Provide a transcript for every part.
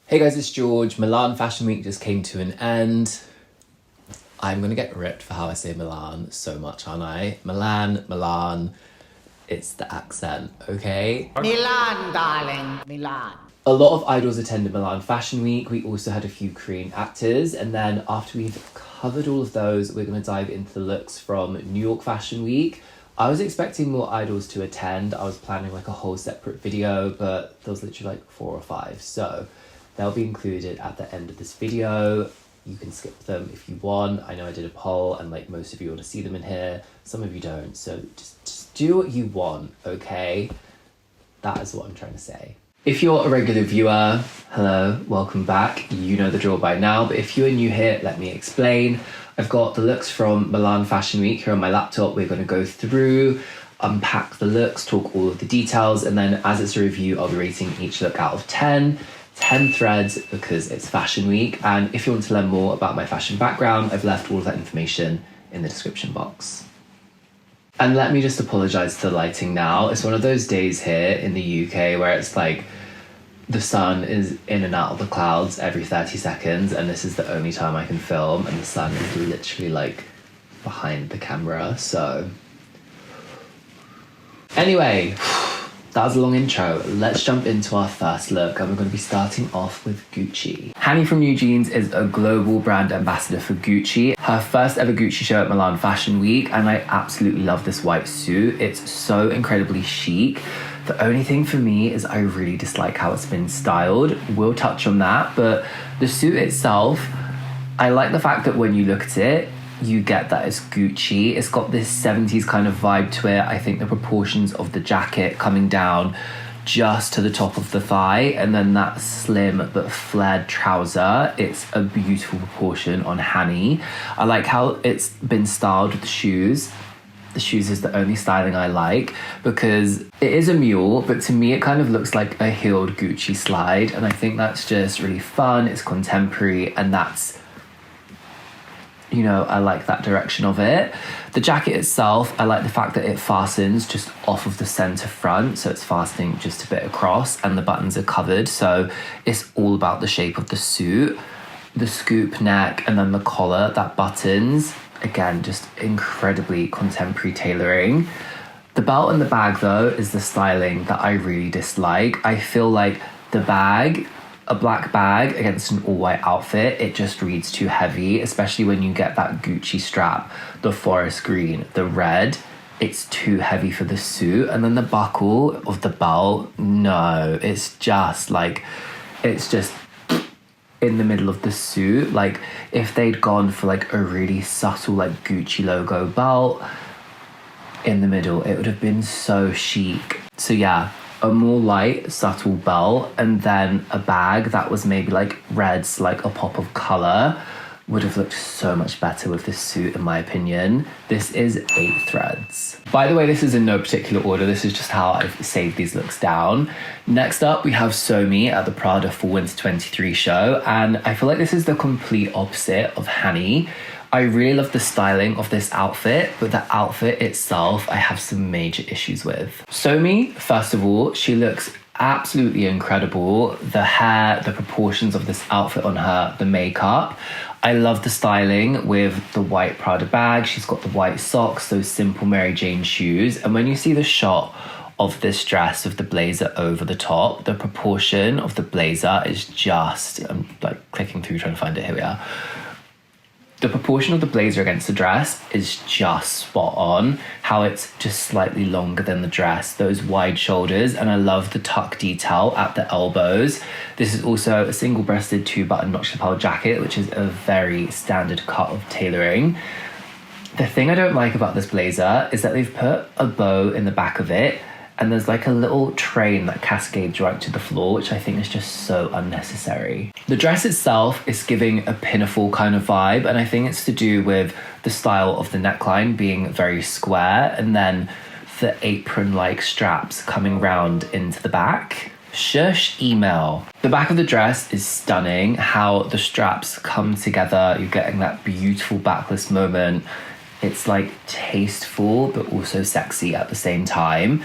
Hey guys, it's George. Milan Fashion Week just came to an end. I'm gonna get ripped for how I say Milan so much, aren't I? Milan. It's the accent, okay? Milan, darling, Milan. A lot of idols attended Milan Fashion Week. We also had a few Korean actors. And then after we've covered all of those, we're gonna dive into the looks from New York Fashion Week. I was expecting more idols to attend. I was planning like a whole separate video, but there was literally like 4 or 5. So they'll be included at the end of this video. You can skip them if you want. I know I did a poll and like most of you want to see them in here. Some of you don't. So just do what you want, okay? That is what I'm trying to say. If you're a regular viewer, hello, welcome back. You know the drill by now, but if you're new here, let me explain. I've got the looks from Milan Fashion Week here on my laptop. We're going to go through, unpack the looks, talk all of the details, and then as it's a review, I'll be rating each look out of 10. 10 threads because it's Fashion Week, and if you want to learn more about my fashion background, I've left all of that information in the description box. And let me just apologise to the lighting now. It's one of those days here in the UK where it's like the sun is in and out of the clouds every 30 seconds, and this is the only time I can film, and the sun is literally like behind the camera, so anyway, that was a long intro. Let's jump into our first look, and we're going to be starting off with Gucci. Hanni from NewJeans is a global brand ambassador for Gucci. Her first ever Gucci show at Milan Fashion Week, and I absolutely love this white suit. It's so incredibly chic. The only thing for me is I really dislike how it's been styled. We'll touch on that, but the suit itself, I like the fact that when you look at it, you get that it's Gucci. It's got this 70s kind of vibe to it. I think the proportions of the jacket coming down just to the top of the thigh, and then that slim but flared trouser, it's a beautiful proportion on Hanni. I like how it's been styled with the shoes. The shoes is the only styling I like because it is a mule, but to me it kind of looks like a heeled Gucci slide, and I think that's just really fun. It's contemporary, and that's, you know, I like that direction of it. The jacket itself, I like the fact that it fastens just off of the center front, so it's fastening just a bit across, and the buttons are covered, so it's all about the shape of the suit. The scoop neck and then the collar that buttons, again, just incredibly contemporary tailoring. The belt and the bag though is the styling that I really dislike. I feel like the bag, a black bag against an all-white outfit, it just reads too heavy, especially when you get that Gucci strap, the forest green, the red. It's too heavy for the suit. And then the buckle of the belt, no, it's just in the middle of the suit. Like if they'd gone for like a really subtle like Gucci logo belt in the middle, it would have been so chic. So yeah, a more light, subtle belt, and then a bag that was maybe like reds, like a pop of colour, would have looked so much better with this suit, in my opinion. This is 8 threads. By the way, this is in no particular order. This is just how I've saved these looks down. Next up, we have Somi at the Prada Fall Winter 23 show, and I feel like this is the complete opposite of Hanni. I really love the styling of this outfit, but the outfit itself, I have some major issues with. Somi, first of all, she looks absolutely incredible. The hair, the proportions of this outfit on her, the makeup. I love the styling with the white Prada bag. She's got the white socks, those simple Mary Jane shoes. And when you see the shot of this dress with the blazer over the top, the proportion of the blazer is just, I'm like clicking through trying to find it, here we are. The proportion of the blazer against the dress is just spot on. How it's just slightly longer than the dress, those wide shoulders, and I love the tuck detail at the elbows. This is also a single-breasted 2-button notch lapel jacket, which is a very standard cut of tailoring. The thing I don't like about this blazer is that they've put a bow in the back of it, and there's like a little train that cascades right to the floor, which I think is just so unnecessary. The dress itself is giving a pinafore kind of vibe, and I think it's to do with the style of the neckline being very square, and then the apron-like straps coming round into the back. Shush, email. The back of the dress is stunning, how the straps come together, you're getting that beautiful backless moment. It's like tasteful, but also sexy at the same time.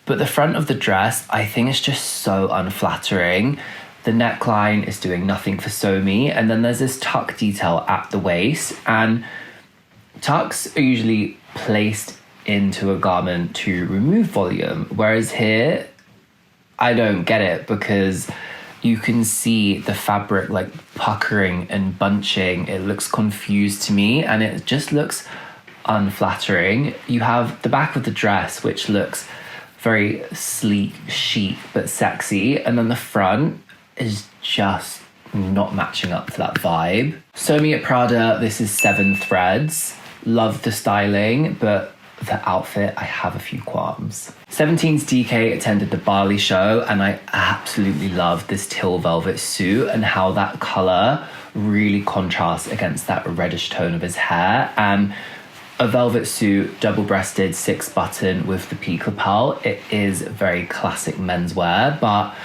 But the front of the dress, I think it's just so unflattering. The neckline is doing nothing for Somi, and then there's this tuck detail at the waist, and tucks are usually placed into a garment to remove volume, whereas here I don't get it, because you can see the fabric like puckering and bunching. It looks confused to me, and it just looks unflattering. You have the back of the dress, which looks very sleek, chic, but sexy, and then the front is just not matching up to that vibe. Somi at Prada, this is 7 threads. Love the styling, but the outfit, I have a few qualms. 17's DK attended the Bali show, and I absolutely love this teal velvet suit and how that colour really contrasts against that reddish tone of his hair. And a velvet suit, double-breasted, 6-button with the peak lapel. It is very classic menswear, but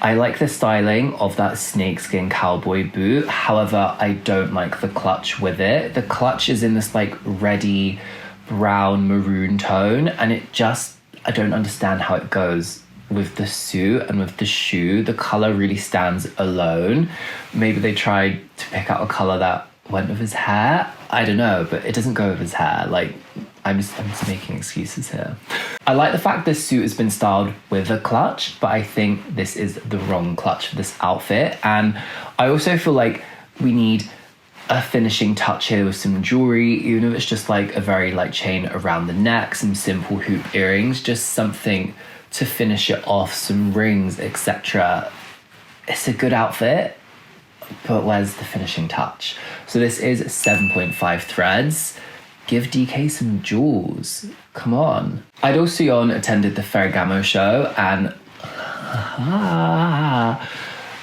I like the styling of that snakeskin cowboy boot. However, I don't like the clutch with it. The clutch is in this like reddy brown maroon tone, and it just, I don't understand how it goes with the suit and with the shoe. The color really stands alone. Maybe they tried to pick out a color that went with his hair. I don't know, but it doesn't go with his hair. Like, I'm just making excuses here. I like the fact this suit has been styled with a clutch, but I think this is the wrong clutch for this outfit. And I also feel like we need a finishing touch here with some jewelry, even if it's just like a very light chain around the neck, some simple hoop earrings, just something to finish it off, some rings, etc. It's a good outfit, but where's the finishing touch? So this is 7.5 threads. Give DK some jewels. Come on. Idol Soyeon attended the Ferragamo show, and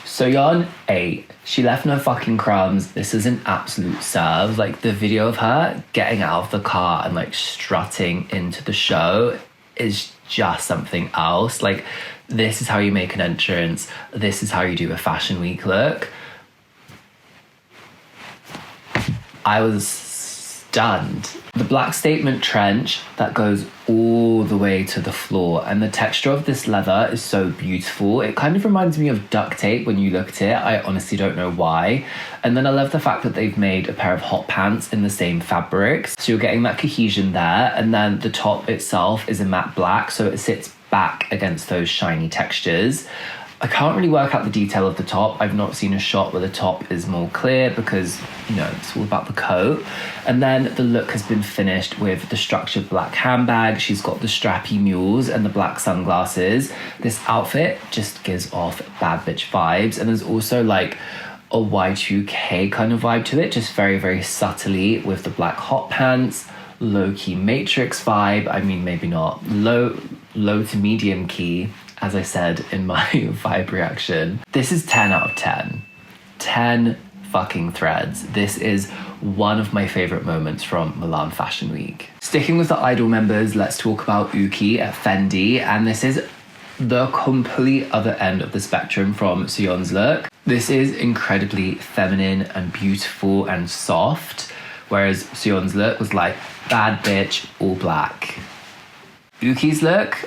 Soyeon ate. She left no fucking crumbs. This is an absolute serve. Like, the video of her getting out of the car and like strutting into the show is just something else. Like, this is how you make an entrance. This is how you do a fashion week look. I was stunned. The black statement trench that goes all the way to the floor, and the texture of this leather is so beautiful. It kind of reminds me of duct tape when you look at it. I honestly don't know why. And then I love the fact that they've made a pair of hot pants in the same fabric, so you're getting that cohesion there. And then the top itself is a matte black, so it sits back against those shiny textures. I can't really work out the detail of the top. I've not seen a shot where the top is more clear because, you know, it's all about the coat. And then the look has been finished with the structured black handbag. She's got the strappy mules and the black sunglasses. This outfit just gives off bad bitch vibes. And there's also like a Y2K kind of vibe to it, just very, very subtly with the black hot pants, low-key Matrix vibe. I mean, maybe not low to medium key, as I said in my vibe reaction. This is 10 out of 10. 10 fucking threads. This is one of my favorite moments from Milan Fashion Week. Sticking with the Idol members, let's talk about Yuqi at Fendi. And this is the complete other end of the spectrum from Soyeon's look. This is incredibly feminine and beautiful and soft, whereas Soyeon's look was like bad bitch, all black. Yuqi's look,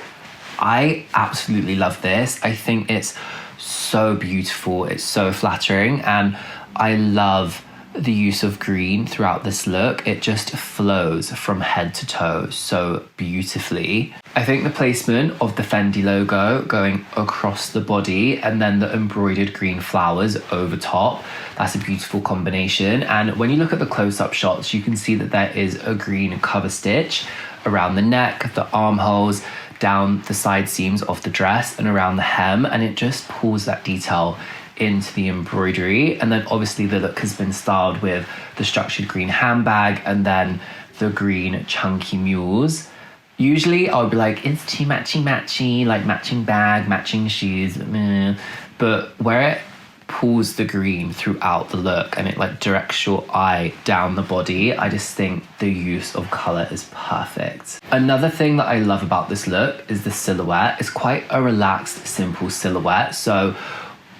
I absolutely love this. I think it's so beautiful. It's so flattering. And I love the use of green throughout this look. It just flows from head to toe so beautifully. I think the placement of the Fendi logo going across the body and then the embroidered green flowers over top, that's a beautiful combination. And when you look at the close-up shots, you can see that there is a green cover stitch around the neck, the armholes, down the side seams of the dress and around the hem, and it just pulls that detail into the embroidery. And then obviously the look has been styled with the structured green handbag and then the green chunky mules. Usually I would be like, it's too matchy, like matching bag, matching shoes, meh. But where it pulls the green throughout the look and it like directs your eye down the body, I just think the use of color is perfect. Another thing that I love about this look is the silhouette. It's quite a relaxed, simple silhouette, so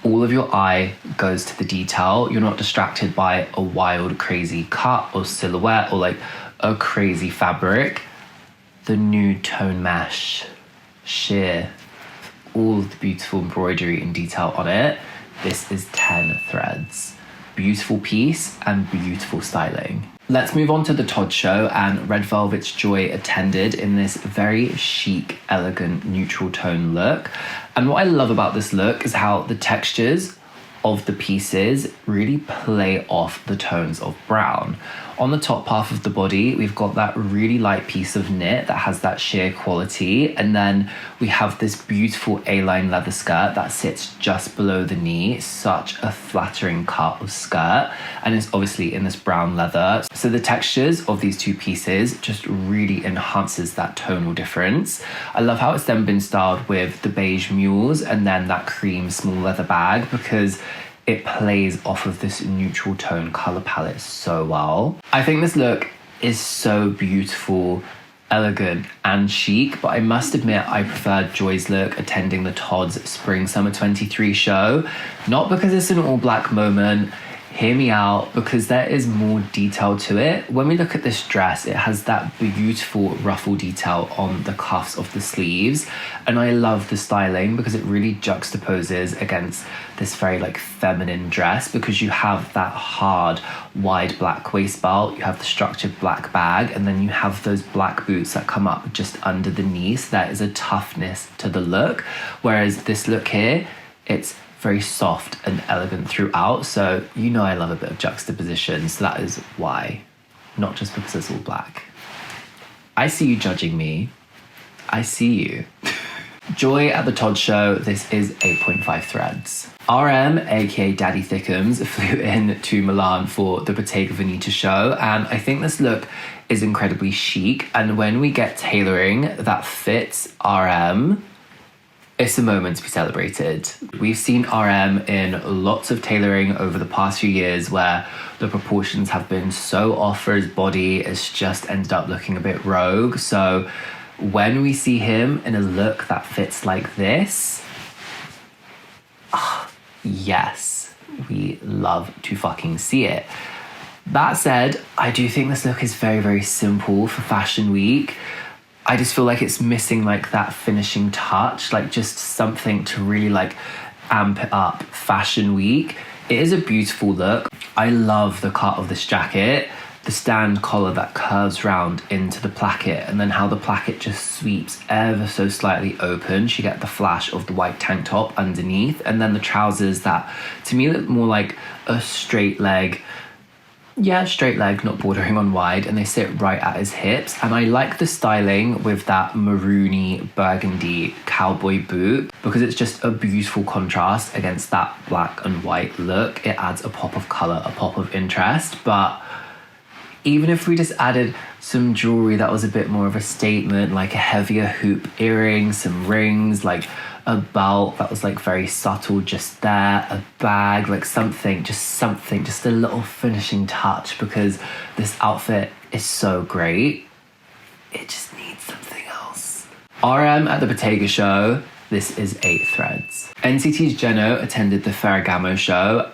all of your eye goes to the detail. You're not distracted by a wild, crazy cut or silhouette or like a crazy fabric. The nude tone mesh, sheer, all the beautiful embroidery and detail on it. this is 10 threads. Beautiful piece and beautiful styling. Let's move on to the Todd show, and Red Velvet's Joy attended in this very chic, elegant, neutral tone look. And what I love about this look is how the textures of the pieces really play off the tones of brown. On the top half of the body, we've got that really light piece of knit that has that sheer quality, and then we have this beautiful A-line leather skirt that sits just below the knee. Such a flattering cut of skirt, and it's obviously in this brown leather. So the textures of these two pieces just really enhances that tonal difference. I love how it's then been styled with the beige mules and then that cream small leather bag, because it plays off of this neutral tone colour palette so well. I think this look is so beautiful, elegant and chic, but I must admit I preferred Joy's look attending the Todd's Spring Summer 23 show. Not because it's an all black moment, hear me out, because there is more detail to it. When we look at this dress, it has that beautiful ruffle detail on the cuffs of the sleeves, and I love the styling because it really juxtaposes against this very like feminine dress, because you have that hard wide black waist belt, you have the structured black bag, and then you have those black boots that come up just under the knee, so there is a toughness to the look. Whereas this look here, it's very soft and elegant throughout, so you know I love a bit of juxtaposition, so that is why, not just because it's all black. I see you judging me. I see you. Joy at the Todd show, this is 8.5 threads. RM, aka Daddy Thickums, flew in to Milan for the Bottega Veneta show, and I think this look is incredibly chic, and when we get tailoring that fits RM, it's a moment to be celebrated. We've seen RM in lots of tailoring over the past few years where the proportions have been so off for his body, it's just ended up looking a bit rogue. So when we see him in a look that fits like this, yes, we love to fucking see it. That said, I do think this look is very, very simple for Fashion Week. I just feel like it's missing like that finishing touch, like just something to really like amp it up Fashion Week. It is a beautiful look. I love the cut of this jacket, the stand collar that curves round into the placket, and then how the placket just sweeps ever so slightly open. You get the flash of the white tank top underneath, and then the trousers that to me look more like a straight leg. Yeah, straight leg, not bordering on wide, and they sit right at his hips. And I like the styling with that maroony burgundy cowboy boot, because it's just a beautiful contrast against that black and white look. It adds a pop of colour, a pop of interest. But even if we just added some jewellery that was a bit more of a statement, like a heavier hoop earring, some rings, like a belt that was like very subtle just there, a bag, like something, just a little finishing touch, because this outfit is so great. It just needs something else. RM at the Bottega show, this is 8 threads. NCT's Jeno attended the Ferragamo show,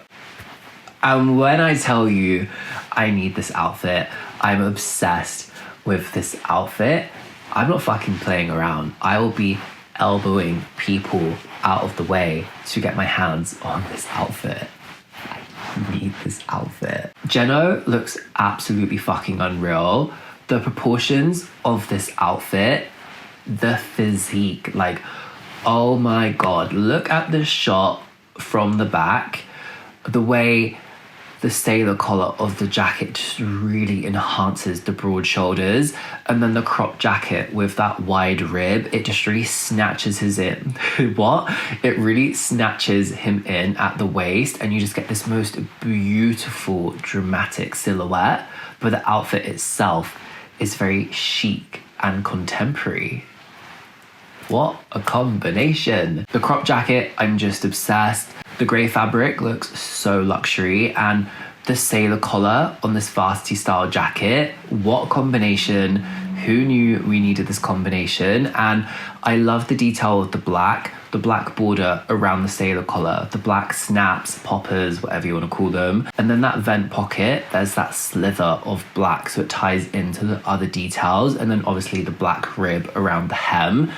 and when I tell you I need this outfit, I'm obsessed with this outfit. I'm not fucking playing around. I will be elbowing people out of the way to get my hands on this outfit. I need this outfit. Jeno looks absolutely fucking unreal. The proportions of this outfit, the physique, like, oh my god, look at this shot from the back. The way the sailor collar of the jacket just really enhances the broad shoulders, and then the crop jacket with that wide rib, it just really snatches his in. What? It really snatches him in at the waist, and you just get this most beautiful dramatic silhouette, but the outfit itself is very chic and contemporary. What a combination. The crop jacket, I'm just obsessed. The grey fabric looks so luxury, and the sailor collar on this varsity style jacket, what a combination. Who knew we needed this combination? And I love the detail of the black border around the sailor collar, the black snaps, poppers, whatever you want to call them. And then that vent pocket, there's that slither of black, so it ties into the other details. And then obviously the black rib around the hem.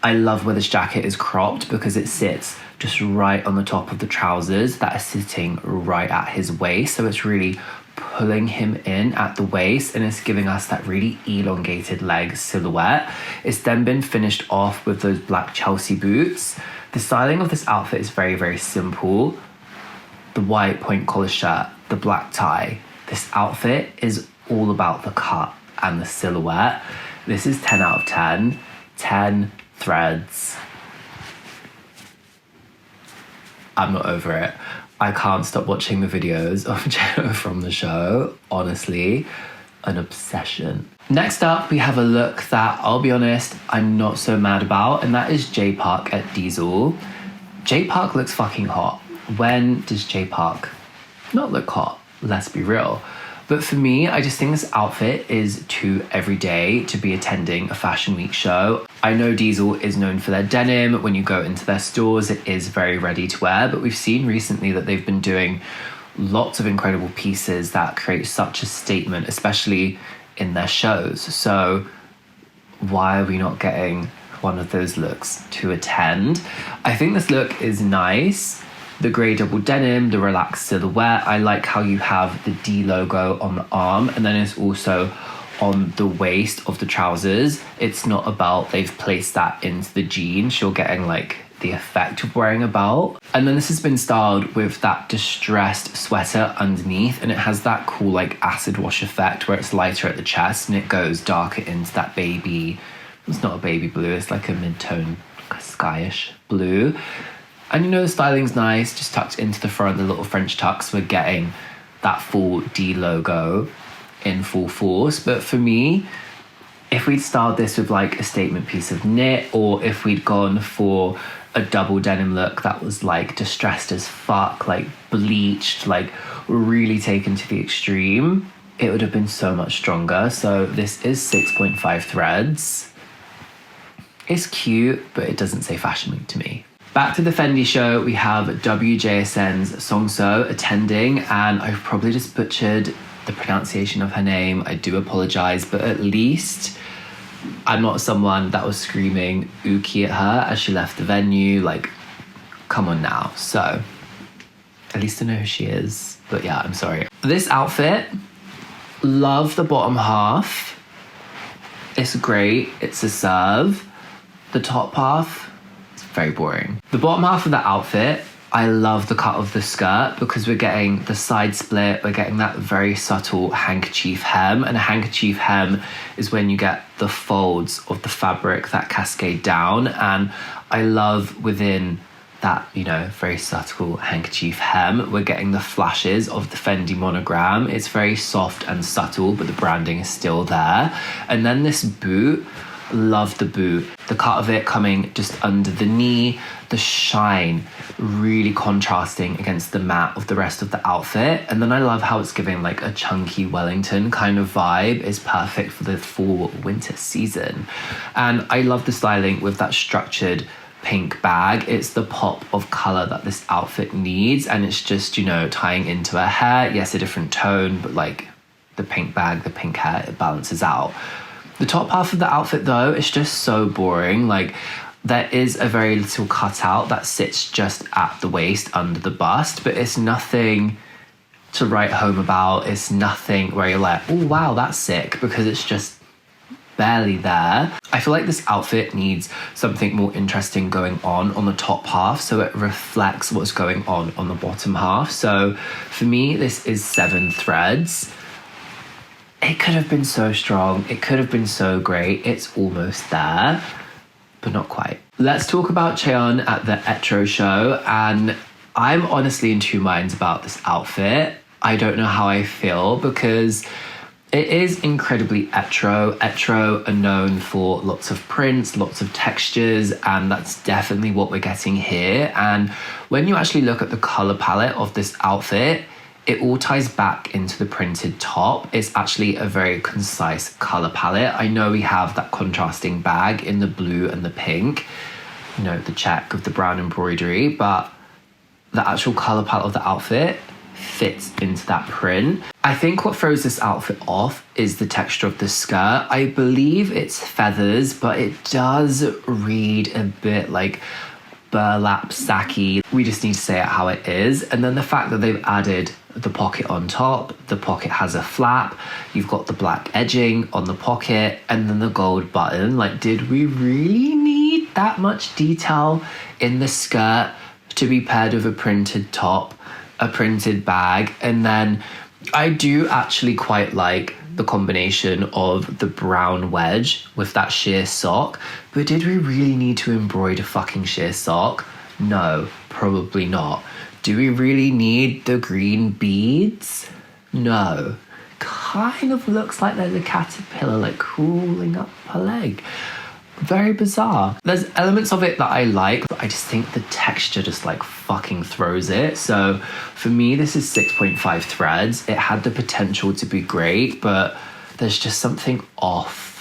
I love where this jacket is cropped because it sits just right on the top of the trousers that are sitting right at his waist. So it's really pulling him in at the waist, and it's giving us that really elongated leg silhouette. It's then been finished off with those black Chelsea boots. The styling of this outfit is very, very simple. The white point collar shirt, the black tie. This outfit is all about the cut and the silhouette. This is 10 out of 10. 10 threads. I'm not over it. I can't stop watching the videos of Jeno from the show. Honestly, an obsession. Next up, we have a look that, I'll be honest, I'm not so mad about, and that is J Park at Diesel. J Park looks fucking hot. When does J Park not look hot? Let's be real. But for me, I just think this outfit is too everyday to be attending a fashion week show. I know Diesel is known for their denim. When you go into their stores, it is very ready to wear, but we've seen recently that they've been doing lots of incredible pieces that create such a statement, especially in their shows. So why are we not getting one of those looks to attend? I think this look is nice. The grey double denim, the relaxed silhouette. I like how you have the D logo on the arm, and then it's also on the waist of the trousers. It's not a belt. They've placed that into the jeans. You're getting like the effect of wearing a belt. And then this has been styled with that distressed sweater underneath, and it has that cool like acid wash effect where it's lighter at the chest and it goes darker into that baby, it's not a baby blue, it's like a mid-tone skyish blue. And you know, the styling's nice, just tucked into the front, the little French tucks. We're getting that full D logo in full force. But for me, if we'd styled this with like a statement piece of knit, or if we'd gone for a double denim look that was like distressed as fuck, like bleached, like really taken to the extreme, it would have been so much stronger. So this is 6.5 threads. It's cute, but it doesn't say fashion week to me. Back to the Fendi show, we have WJSN's Song So attending, and I've probably just butchered the pronunciation of her name. I do apologise, but at least I'm not someone that was screaming Yuqi at her as she left the venue. Like, come on now. So, at least I know who she is. But yeah, I'm sorry. This outfit, love the bottom half. It's great. It's a serve. The top half, very boring. The bottom half of the outfit, I love the cut of the skirt because we're getting the side split, we're getting that very subtle handkerchief hem, and a handkerchief hem is when you get the folds of the fabric that cascade down, and I love within that, you know, very subtle handkerchief hem, we're getting the flashes of the Fendi monogram. It's very soft and subtle, but the branding is still there. And then this boot, love the boot. The cut of it coming just under the knee, the shine really contrasting against the matte of the rest of the outfit. And then I love how it's giving like a chunky Wellington kind of vibe. It's perfect for the fall winter season. And I love the styling with that structured pink bag. It's the pop of color that this outfit needs, and it's just, you know, tying into her hair. Yes, a different tone, but like the pink bag, the pink hair, it balances out. The top half of the outfit though, is just so boring. Like, there is a very little cutout that sits just at the waist under the bust, but it's nothing to write home about. It's nothing where you're like, oh wow, that's sick, because it's just barely there. I feel like this outfit needs something more interesting going on the top half, so it reflects what's going on the bottom half. So for me, this is 7 threads. It could have been so strong. It could have been so great. It's almost there, but not quite. Let's talk about Chaeyeon at the Etro show. And I'm honestly in two minds about this outfit. I don't know how I feel because it is incredibly Etro. Etro are known for lots of prints, lots of textures, and that's definitely what we're getting here. And when you actually look at the color palette of this outfit, it all ties back into the printed top. It's actually a very concise color palette. I know we have that contrasting bag in the blue and the pink, you know, the check of the brown embroidery, but the actual color palette of the outfit fits into that print. I think what throws this outfit off is the texture of the skirt. I believe it's feathers, but it does read a bit like burlap sacky. We just need to say it how it is. And then the fact that they've added the pocket on top, the pocket has a flap, you've got the black edging on the pocket, and then the gold button. Like, did we really need that much detail in the skirt to be paired with a printed top, a printed bag? And then I do actually quite like the combination of the brown wedge with that sheer sock, but did we really need to embroider fucking sheer sock? No, probably not. Do we really need the green beads? No. Kind of looks like there's a caterpillar like crawling up her leg. Very bizarre. There's elements of it that I like, but I just think the texture just like fucking throws it. So for me, this is 6.5 threads. It had the potential to be great, but there's just something off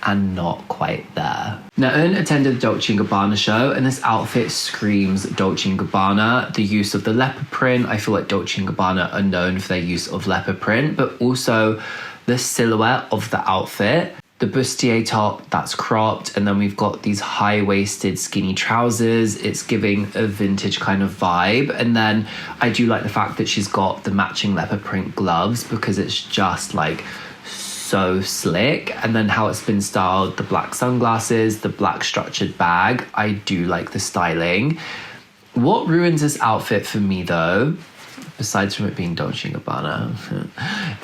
and not quite there. Naeun attended the Dolce & Gabbana show, and this outfit screams Dolce & Gabbana. The use of the leopard print, I feel like Dolce & Gabbana are known for their use of leopard print, but also the silhouette of the outfit. The bustier top, that's cropped, and then we've got these high-waisted skinny trousers. It's giving a vintage kind of vibe. And then I do like the fact that she's got the matching leopard print gloves, because it's just like so slick. And then how it's been styled, the black sunglasses, the black structured bag. I do like the styling. What ruins this outfit for me though, besides from it being Dolce & Gabbana,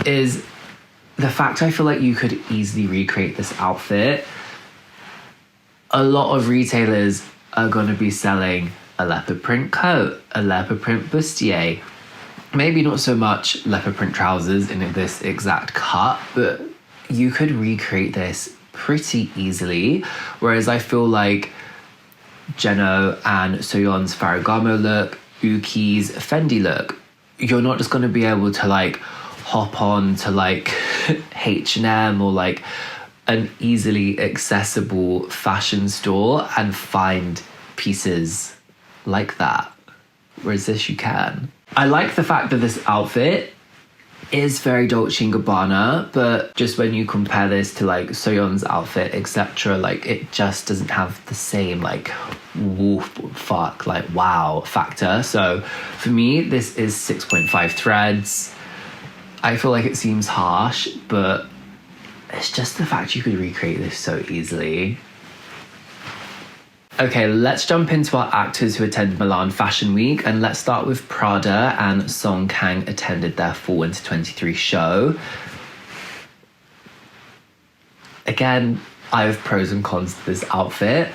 is the fact I feel like you could easily recreate this outfit. A lot of retailers are going to be selling a leopard print coat, a leopard print bustier, maybe not so much leopard print trousers in this exact cut, but you could recreate this pretty easily. Whereas I feel like Jeno and Soyeon's Ferragamo look, Yuqi's Fendi look, you're not just going to be able to like hop on to like H&M or like an easily accessible fashion store and find pieces like that. Whereas this you can. I like the fact that this outfit is very Dolce & Gabbana, but just when you compare this to like Soyeon's outfit, etc., like it just doesn't have the same like woof, fuck, like wow factor. So for me, this is 6.5 threads. I feel like it seems harsh, but it's just the fact you could recreate this so easily. Okay, let's jump into our actors who attended Milan Fashion Week, and let's start with Prada, and Song Kang attended their Fall Winter 23 show. Again, I have pros and cons to this outfit.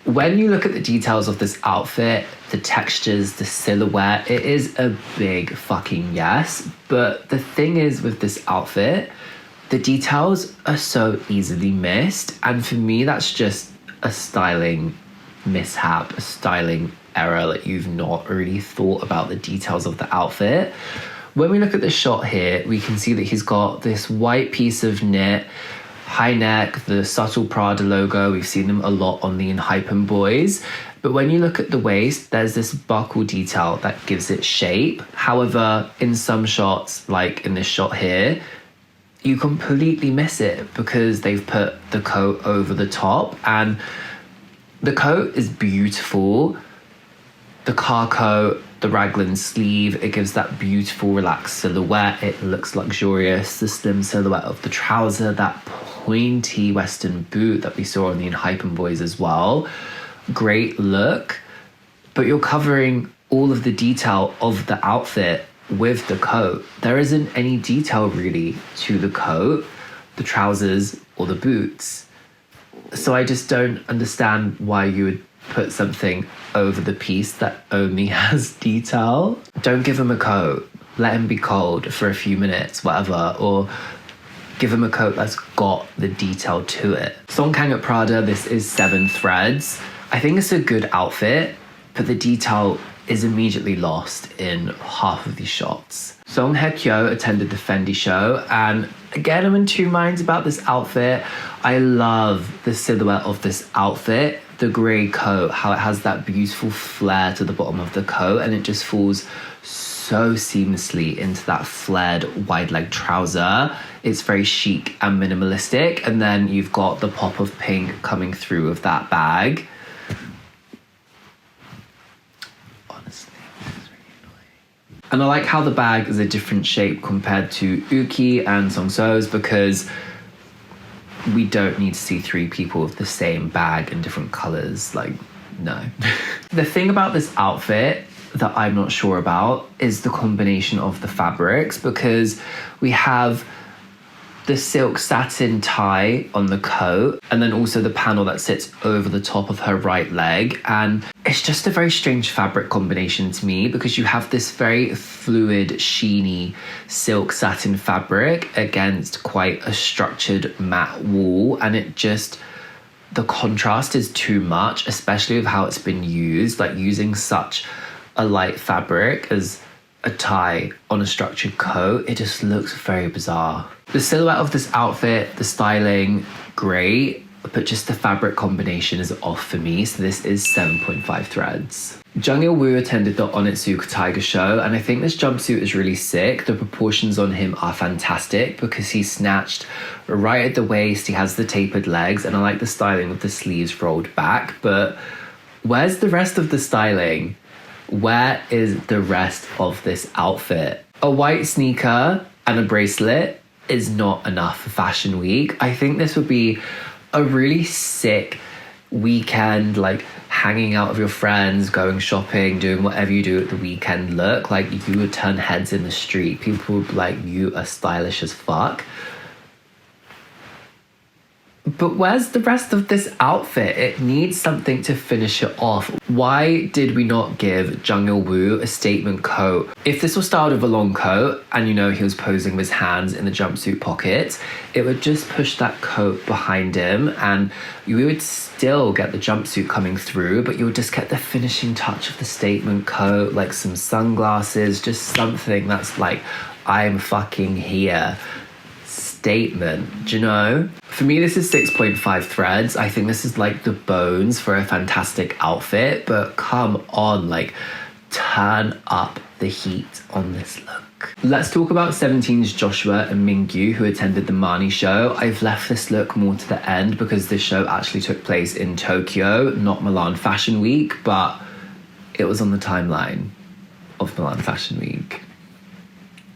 When you look at the details of this outfit, the textures, the silhouette, it is a big fucking yes. But the thing is with this outfit, the details are so easily missed. And for me, that's just a styling mishap, a styling error. Like you've not really thought about the details of the outfit. When we look at the shot here, we can see that he's got this white piece of knit, high neck, the subtle Prada logo. We've seen them a lot on the Hypen boys. But when you look at the waist, there's this buckle detail that gives it shape. However, in some shots, like in this shot here, you completely miss it because they've put the coat over the top, and the coat is beautiful. The car coat, the raglan sleeve, it gives that beautiful relaxed silhouette. It looks luxurious. The slim silhouette of the trouser, that pointy western boot that we saw on the Hypen boys as well. Great look, but you're covering all of the detail of the outfit with the coat. There isn't any detail really to the coat, the trousers, or the boots. So I just don't understand why you would put something over the piece that only has detail. Don't give him a coat. Let him be cold for a few minutes, whatever, or give him a coat that's got the detail to it. Song Kang at Prada, this is 7 threads. I think it's a good outfit, but the detail is immediately lost in half of these shots. Song Hyekyo attended the Fendi show, and again, I'm in two minds about this outfit. I love the silhouette of this outfit, the grey coat, how it has that beautiful flare to the bottom of the coat, and it just falls so seamlessly into that flared wide leg trouser. It's very chic and minimalistic, and then you've got the pop of pink coming through with that bag. And I like how the bag is a different shape compared to Yuqi and Song So's, because we don't need to see 3 people with the same bag in different colours. Like, no. The thing about this outfit that I'm not sure about is the combination of the fabrics, because we have the silk satin tie on the coat and then also the panel that sits over the top of her right leg, and it's just a very strange fabric combination to me, because you have this very fluid, sheeny silk satin fabric against quite a structured matte wool, and it just, the contrast is too much, especially with how it's been used, like using such a light fabric as a tie on a structured coat. It just looks very bizarre. The silhouette of this outfit, the styling, great, but just the fabric combination is off for me, so this is 7.5 threads. Jung Il Woo attended the Onitsuka Tiger show, and I think this jumpsuit is really sick. The proportions on him are fantastic because he's snatched right at the waist, he has the tapered legs, and I like the styling with the sleeves rolled back, but where's the rest of the styling? Where is the rest of this outfit? A white sneaker and a bracelet is not enough for Fashion Week. I think this would be a really sick weekend, like hanging out with your friends, going shopping, doing whatever you do at the weekend look. Like, you would turn heads in the street. People would be like, you are stylish as fuck. But where's the rest of this outfit? It needs something to finish it off. Why did we not give Jung Il Woo a statement coat? If this was styled with a long coat and, you know, he was posing with his hands in the jumpsuit pockets, it would just push that coat behind him and you would still get the jumpsuit coming through, but you would just get the finishing touch of the statement coat, like some sunglasses, just something that's like, I'm fucking here. Statement, do you know? For me, this is 6.5 threads. I think this is like the bones for a fantastic outfit, but come on, like, turn up the heat on this look. Let's talk about 17's Joshua and Mingyu, who attended the Mani show. I've left this look more to the end because this show actually took place in Tokyo, not Milan Fashion Week, but it was on the timeline of Milan Fashion Week.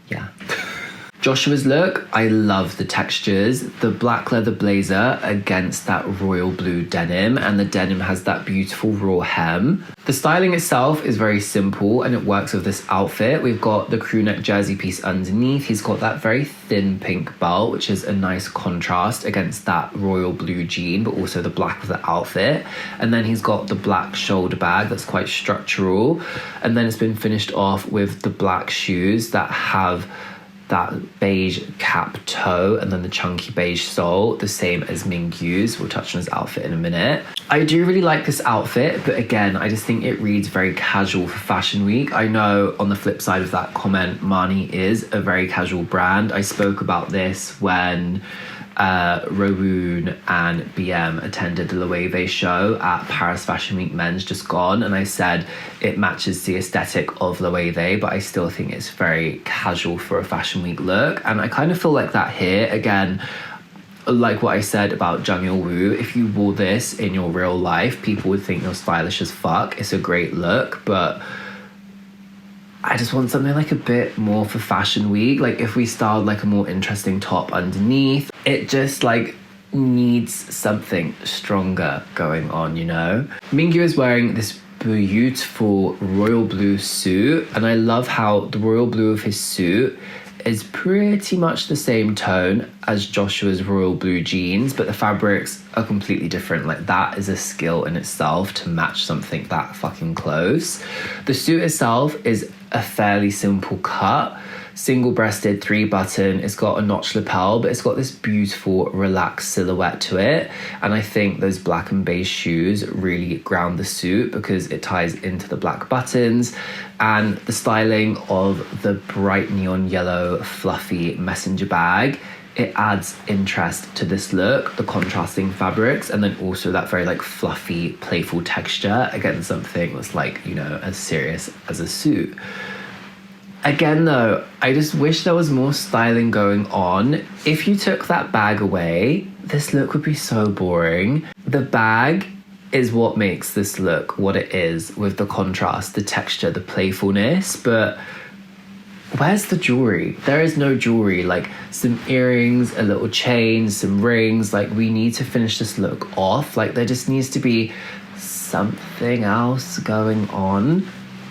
Yeah. Joshua's look, I love the textures. The black leather blazer against that royal blue denim, and the denim has that beautiful raw hem. The styling itself is very simple and it works with this outfit. We've got the crew neck jersey piece underneath. He's got that very thin pink belt, which is a nice contrast against that royal blue jean, but also the black of the outfit. And then he's got the black shoulder bag that's quite structural. And then it's been finished off with the black shoes that have that beige cap toe and then the chunky beige sole, the same as Mingyu's. We'll touch on his outfit in a minute. I do really like this outfit, but again, I just think it reads very casual for Fashion Week. I know on the flip side of that comment, Mani is a very casual brand. I spoke about this when Rowoon and BM attended the Loewe show at Paris Fashion Week Men's just gone, and I said it matches the aesthetic of Loewe, but I still think it's very casual for a Fashion Week look, and I kind of feel like that here. Again, like what I said about Jung Il Woo, if you wore this in your real life, people would think you're stylish as fuck. It's a great look, but I just want something like a bit more for Fashion Week. Like if we styled like a more interesting top underneath, it just like needs something stronger going on, you know? Mingyu is wearing this beautiful royal blue suit, and I love how the royal blue of his suit is pretty much the same tone as Joshua's royal blue jeans, but the fabrics are completely different. Like, that is a skill in itself to match something that fucking close. The suit itself is a fairly simple cut, single-breasted 3-button. It's got a notch lapel, but it's got this beautiful relaxed silhouette to it, and I think those black and beige shoes really ground the suit because it ties into the black buttons, and the styling of the bright neon yellow fluffy messenger bag, it adds interest to this look, the contrasting fabrics, and then also that very like fluffy playful texture against something that's like, you know, as serious as a suit. Again though, I just wish there was more styling going on. If you took that bag away, this look would be so boring. The bag is what makes this look what it is, with the contrast, the texture, the playfulness, but where's the jewelry? There is no jewelry. Like some earrings, a little chain, some rings. Like we need to finish this look off. Like there just needs to be something else going on.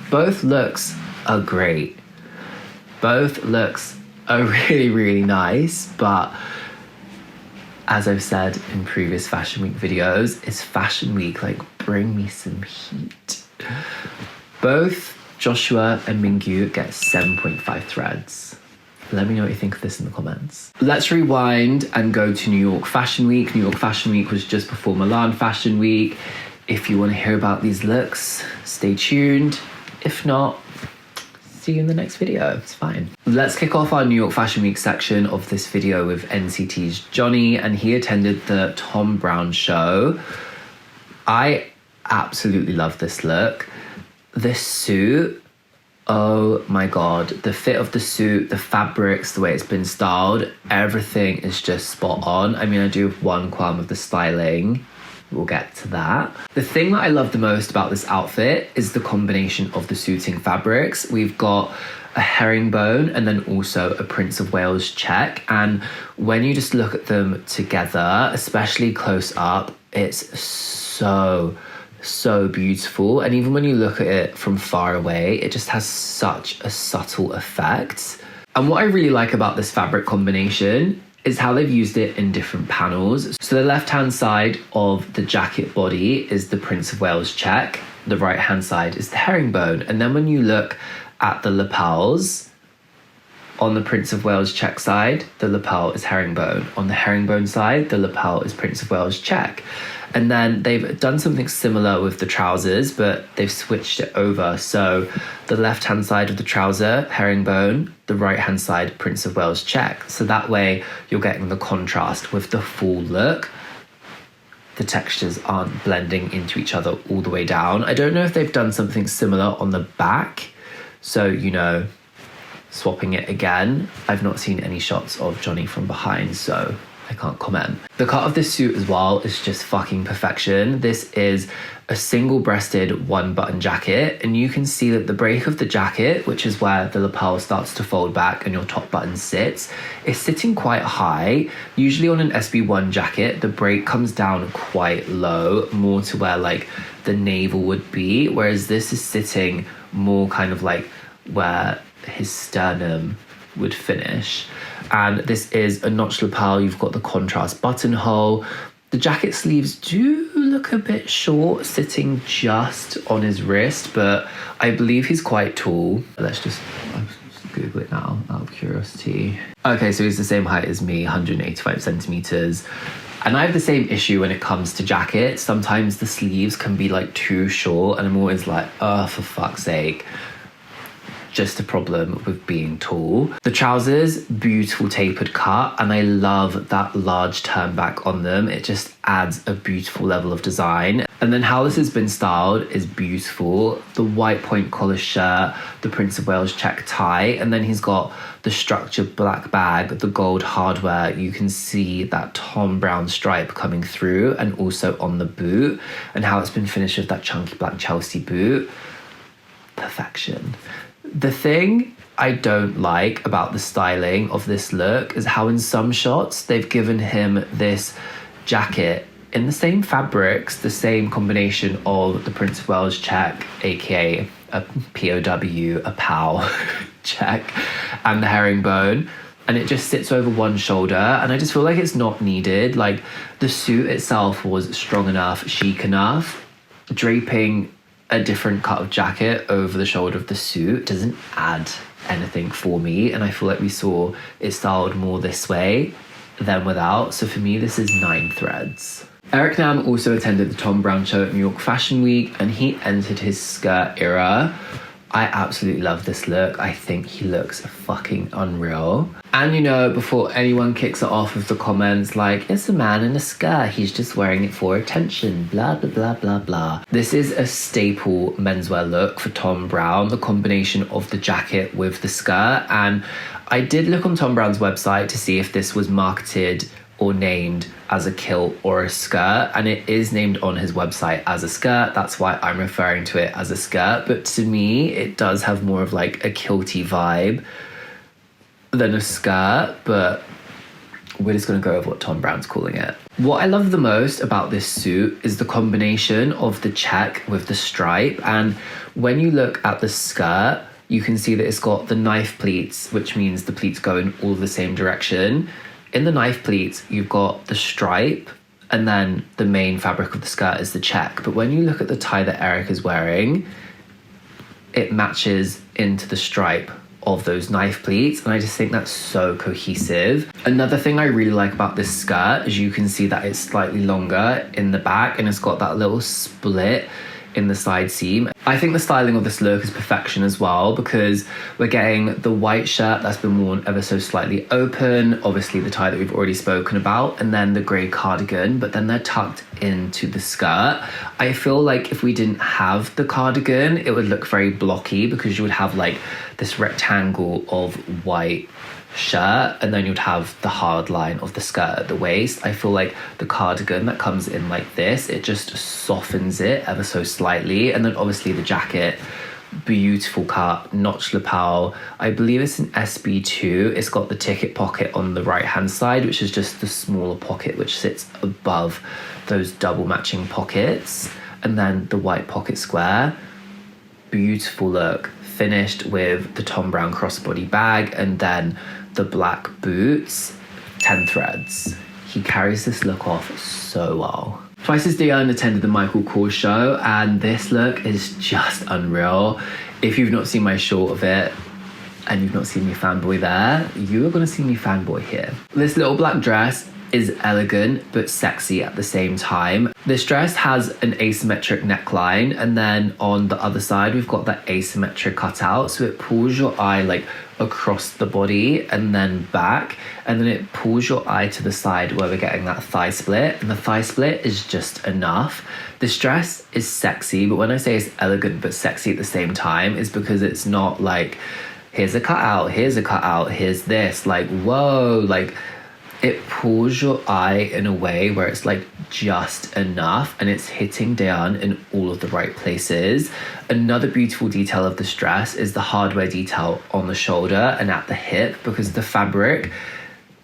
Both looks are great. Both looks are really, really nice, but as I've said in previous Fashion Week videos, it's Fashion Week, like bring me some heat. Both Joshua and Mingyu get 7.5 threads. Let me know what you think of this in the comments. Let's rewind and go to New York Fashion Week. New York Fashion Week was just before Milan Fashion Week. If you want to hear about these looks, stay tuned. If not, see you in the next video, it's fine. Let's kick off our New York Fashion Week section of this video with NCT's Johnny, and he attended the Thom Browne show. I absolutely love this look. This suit, oh my God, the fit of the suit, the fabrics, the way it's been styled, everything is just spot on. I mean, I do have one qualm with the styling. We'll get to that. The thing that I love the most about this outfit is the combination of the suiting fabrics. We've got a herringbone and then also a Prince of Wales check. And when you just look at them together, especially close up, it's so beautiful. And even when you look at it from far away, it just has such a subtle effect. And what I really like about this fabric combination is how they've used it in different panels. So the left-hand side of the jacket body is the Prince of Wales check. The right-hand side is the herringbone. And then when you look at the lapels, on the Prince of Wales check side, the lapel is herringbone. On the herringbone side, the lapel is Prince of Wales check. And then they've done something similar with the trousers, but they've switched it over. So the left-hand side of the trouser, herringbone, the right-hand side, Prince of Wales check. So that way you're getting the contrast with the full look. The textures aren't blending into each other all the way down. I don't know if they've done something similar on the back. So, you know, swapping it again. I've not seen any shots of Johnny from behind, so I can't comment. The cut of this suit as well is just fucking perfection. This is a single-breasted one-button jacket, and you can see that the break of the jacket, which is where the lapel starts to fold back and your top button sits, is sitting quite high. Usually on an SB1 jacket, the break comes down quite low, more to where like the navel would be, whereas this is sitting more kind of like where his sternum would finish. And this is a notched lapel. You've got the contrast buttonhole. The jacket sleeves do look a bit short, sitting just on his wrist, but I believe he's quite tall. I'll just Google it now out of curiosity. Okay, so he's the same height as me, 185 centimeters. And I have the same issue when it comes to jackets. Sometimes the sleeves can be like too short, and I'm always like, oh, for fuck's sake. Just a problem with being tall. The trousers, beautiful tapered cut, and I love that large turn back on them. It just adds a beautiful level of design. And then how this has been styled is beautiful. The white point collar shirt, the Prince of Wales check tie, and then he's got the structured black bag, the gold hardware. You can see that Thom Browne stripe coming through, and also on the boot, and how it's been finished with that chunky black Chelsea boot. Perfection. The thing I don't like about the styling of this look is how in some shots they've given him this jacket in the same fabrics, the same combination of the Prince of Wales check, aka a POW, a POW check, and the herringbone, and it just sits over one shoulder, and I just feel like it's not needed. Like the suit itself was strong enough, chic enough. Draping a different cut of jacket over the shoulder of the suit doesn't add anything for me, and I feel like we saw it styled more this way than without. So for me, this is 9 threads. Eric Nam also attended the Thom Browne show at New York Fashion Week, and he entered his skirt era. I absolutely love this look. I think he looks fucking unreal. And you know, before anyone kicks it off with the comments like, it's a man in a skirt, he's just wearing it for attention, blah, blah, blah, blah, blah. This is a staple menswear look for Thom Browne, the combination of the jacket with the skirt. And I did look on Thom Browne's website to see if this was marketed or named as a kilt or a skirt, and it is named on his website as a skirt. That's why I'm referring to it as a skirt, but to me it does have more of like a kilty vibe. than a skirt, but we're just going to go over what Thom Browne's calling it. What I love the most about this suit is the combination of the check with the stripe. And when you look at the skirt, you can see that it's got the knife pleats, which means the pleats go in all the same direction. In the knife pleats, you've got the stripe, and then the main fabric of the skirt is the check. But when you look at the tie that Eric is wearing, it matches into the stripe of those knife pleats, and I just think that's so cohesive. Another thing I really like about this skirt is you can see that it's slightly longer in the back and it's got that little split in the side seam. I think the styling of this look is perfection as well, because we're getting the white shirt that's been worn ever so slightly open, obviously the tie that we've already spoken about, and then the grey cardigan, but then they're tucked into the skirt. I feel like if we didn't have the cardigan, it would look very blocky, because you would have like this rectangle of white shirt and then you'd have the hard line of the skirt at the waist. I feel like the cardigan that comes in like this, it just softens it ever so slightly. And then obviously the jacket, beautiful cut, notched lapel. I believe it's an SB2. It's got the ticket pocket on the right hand side, which is just the smaller pocket which sits above those double matching pockets, and then the white pocket square. Beautiful look, finished with the Thom Browne crossbody bag and then the black boots. 10 threads. He carries this look off so well. Twice's Dahyun attended the Michael Kors show, and this look is just unreal. If you've not seen my short of it and you've not seen me fanboy there, you are going to see me fanboy here. This little black dress is elegant but sexy at the same time. This dress has an asymmetric neckline, and then on the other side we've got that asymmetric cutout, so it pulls your eye like across the body and then back, and then it pulls your eye to the side where we're getting that thigh split, and the thigh split is just enough. This dress is sexy, but when I say it's elegant but sexy at the same time, it's because it's not like here's a cutout, here's a cutout, here's this, like whoa, like it pulls your eye in a way where it's like just enough, and it's hitting Dahyun in all of the right places. Another beautiful detail of this dress is the hardware detail on the shoulder and at the hip, because the fabric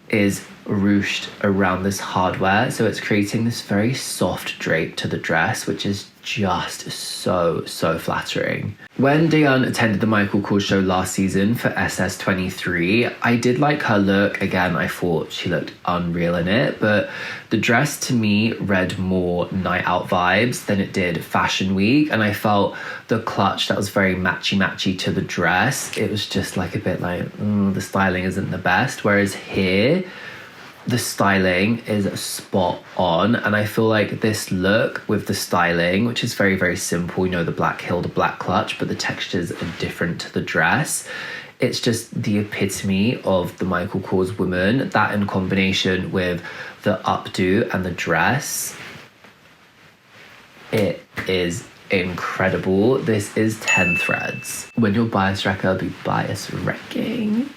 is ruched around this hardware, so it's creating this very soft drape to the dress, which is just so flattering. When Dahyun attended the Michael Kors show last season for SS23, I did like her look. Again, I thought she looked unreal in it, but the dress to me read more night out vibes than it did Fashion Week, and I felt the clutch that was very matchy to the dress, it was just like a bit like, the styling isn't the best, whereas here, the styling is spot on, and I feel like this look with the styling, which is very simple, you know, the black heel, the black clutch, but the textures are different to the dress. It's just the epitome of the Michael Kors woman. That in combination with the updo and the dress, it is incredible. This is 10 threads. When you're bias wrecker, be bias wrecking.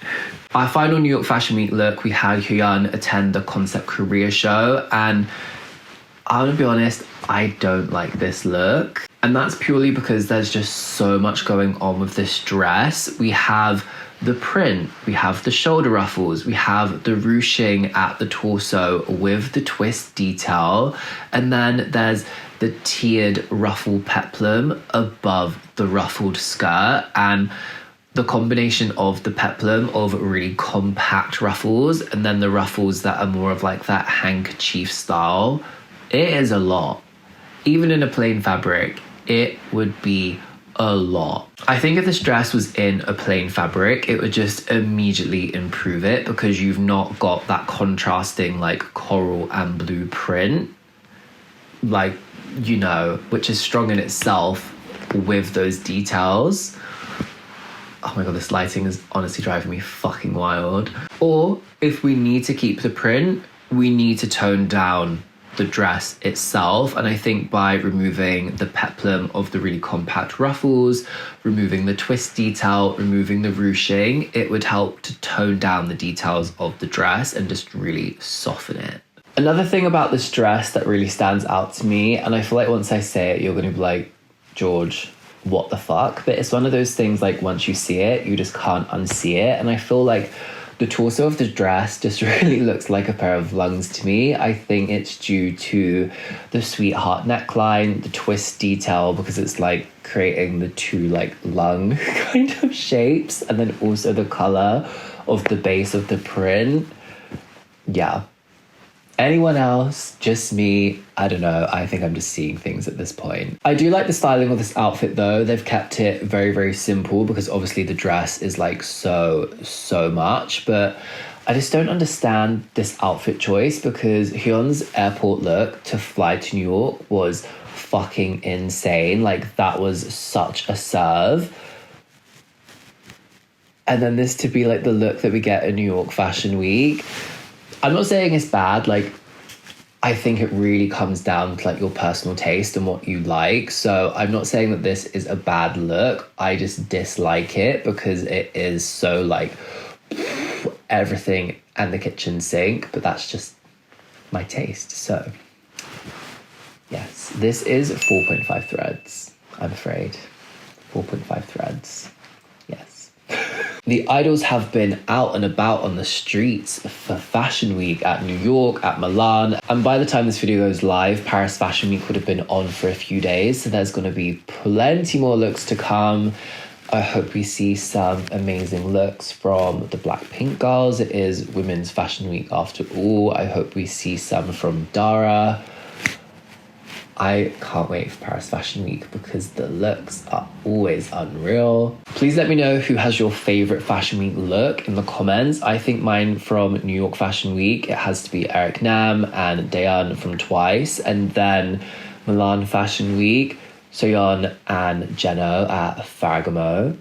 Our final New York Fashion Week look, we had Hyun attend the Concept Korea show, and I'm gonna be honest, I don't like this look. And that's purely because there's just so much going on with this dress. We have the print, we have the shoulder ruffles, we have the ruching at the torso with the twist detail, and then there's the tiered ruffle peplum above the ruffled skirt, and the combination of the peplum of really compact ruffles and then the ruffles that are more of like that handkerchief style. It is a lot. Even in a plain fabric, it would be a lot. I think if this dress was in a plain fabric, it would just immediately improve it, because you've not got that contrasting like coral and blue print, like, you know, which is strong in itself with those details. Oh my god, this lighting is honestly driving me fucking wild. Or if we need to keep the print, we need to tone down the dress itself, and I think by removing the peplum of the really compact ruffles, removing the twist detail, removing the ruching, it would help to tone down the details of the dress and just really soften it. Another thing about this dress that really stands out to me, and I feel like once I say it, you're going to be like, George, what the fuck? But it's one of those things like once you see it, you just can't unsee it. And I feel like The torso of the dress just really looks like a pair of lungs to me. I think it's due to the sweetheart neckline, the twist detail, because it's like creating the two like lung kind of shapes, and then also the color of the base of the print. Yeah. Anyone else? Just me? I don't know. I think I'm just seeing things at this point. I do like the styling of this outfit though. They've kept it very, very simple because obviously the dress is like so much, but I just don't understand this outfit choice because Hyun's airport look to fly to New York was fucking insane. Like that was such a serve. And then this to be like the look that we get in New York Fashion Week. I'm not saying it's bad, like, I think it really comes down to like your personal taste and what you like. So I'm not saying that this is a bad look. I just dislike it because it is so like everything and the kitchen sink, but that's just my taste. So yes, this is 4.5 threads, I'm afraid. 4.5 threads, yes. The idols have been out and about on the streets for Fashion Week at New York, at Milan, and by the time this video goes live, Paris Fashion Week would have been on for a few days, so there's going to be plenty more looks to come. I hope we see some amazing looks from the Blackpink girls. It is Women's Fashion Week after all. I hope we see some from Dara. I can't wait for Paris Fashion Week because the looks are always unreal. Please let me know who has your favorite Fashion Week look in the comments. I think mine from New York Fashion Week, it has to be Eric Nam and Dahyun from Twice. And then Milan Fashion Week, Soyeon and Jeno at Ferragamo.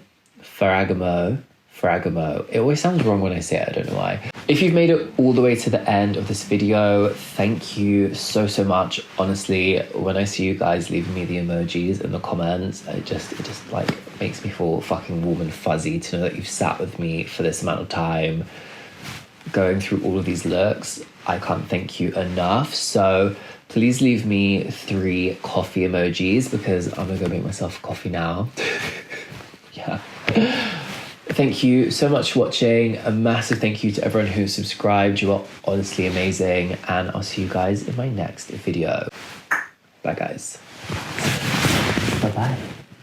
It always sounds wrong when I say it, I don't know why. If you've made it all the way to the end of this video, thank you so much. Honestly, when I see you guys leaving me the emojis in the comments, it just like makes me feel fucking warm and fuzzy to know that you've sat with me for this amount of time going through all of these looks. I can't thank you enough. So please leave me 3 coffee emojis because I'm gonna go make myself coffee now. Yeah. Thank you so much for watching. A massive thank you to everyone who subscribed. You are honestly amazing. And I'll see you guys in my next video. Bye, guys. Bye-bye.